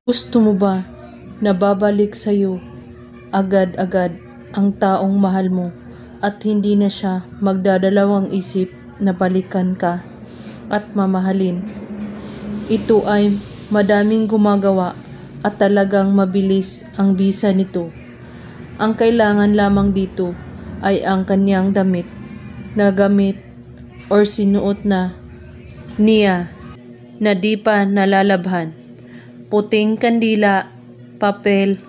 Gusto mo ba na babalik sa'yo agad-agad ang taong mahal mo at hindi na siya magdadalawang isip na balikan ka at mamahalin? Ito ay madaming gumagawa at talagang mabilis ang bisa nito. Ang kailangan lamang dito ay ang kanyang damit na gamit or sinuot na niya na di pa nalalabhan. Puting kandila, papel,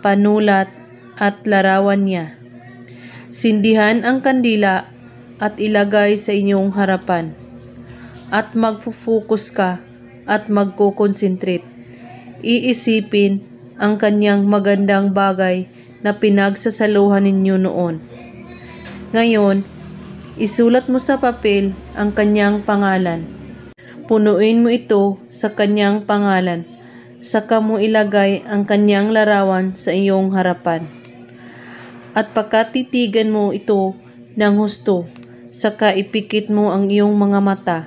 panulat at larawan niya. Sindihan ang kandila at ilagay sa inyong harapan. At magpo-focus ka at magko-concentrate. Iisipin ang kanyang magandang bagay na pinagsasaluhan ninyo noon. Ngayon, isulat mo sa papel ang kanyang pangalan. Punuin mo ito sa kanyang pangalan. Saka mo ilagay ang kanyang larawan sa iyong harapan. At pagkatitigan mo ito ng husto, saka ipikit mo ang iyong mga mata.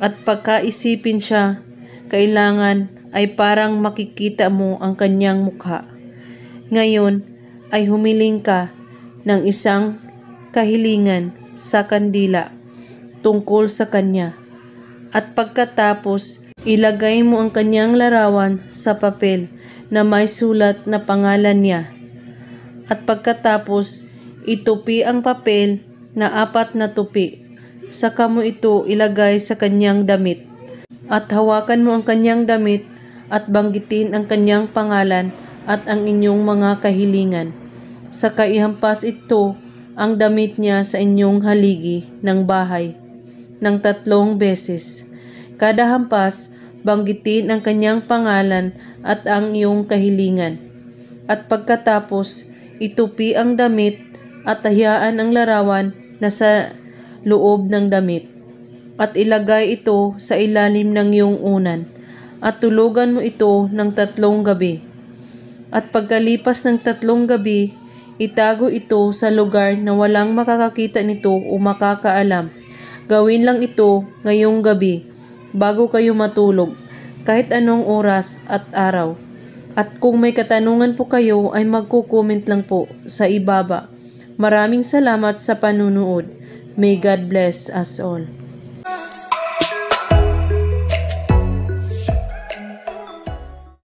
At pagkaisipin siya, kailangan ay parang makikita mo ang kanyang mukha. Ngayon ay humiling ka ng isang kahilingan sa kandila tungkol sa kanya. At pagkatapos, ilagay mo ang kanyang larawan sa papel na may sulat na pangalan niya. At pagkatapos, itupi ang papel na 4 na tupi. Saka mo ito ilagay sa kanyang damit. At hawakan mo ang kanyang damit at banggitin ang kanyang pangalan at ang inyong mga kahilingan. Saka ihampas ito ang damit niya sa inyong haligi ng bahay ng 3 beses. Kada hampas, banggitin ang kanyang pangalan at ang iyong kahilingan. At pagkatapos, itupi ang damit at hayaan ang larawan na sa loob ng damit. At ilagay ito sa ilalim ng iyong unan. At tulugan mo ito ng 3 gabi. At pagkalipas ng 3 gabi, itago ito sa lugar na walang makakakita nito o makakaalam. Gawin lang ito ngayong gabi bago kayo matulog, kahit anong oras at araw. At kung may katanungan po kayo ay magko-comment lang po sa ibaba. Maraming salamat sa panunood. May God bless us all.